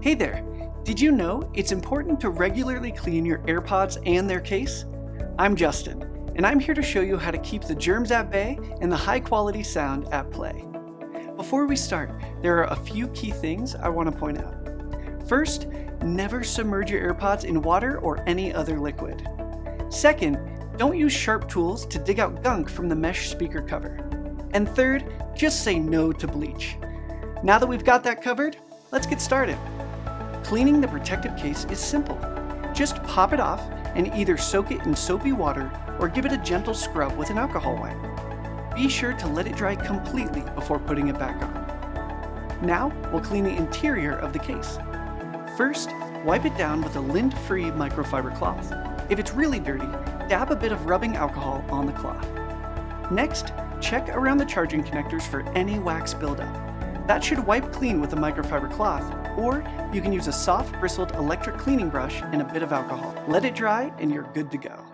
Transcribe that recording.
Hey there! Did you know it's important to regularly clean your AirPods and their case? I'm Justin, and I'm here to show you how to keep the germs at bay and the high-quality sound at play. Before we start, there are a few key things I want to point out. First, never submerge your AirPods in water or any other liquid. Second, don't use sharp tools to dig out gunk from the mesh speaker cover. And third, just say no to bleach. Now that we've got that covered, let's get started. Cleaning the protective case is simple. Just pop it off and either soak it in soapy water or give it a gentle scrub with an alcohol wipe. Be sure to let it dry completely before putting it back on. Now, we'll clean the interior of the case. First, wipe it down with a lint-free microfiber cloth. If it's really dirty, dab a bit of rubbing alcohol on the cloth. Next, check around the charging connectors for any wax buildup. That should wipe clean with a microfiber cloth, or you can use a soft bristled electric cleaning brush and a bit of alcohol. Let it dry and you're good to go.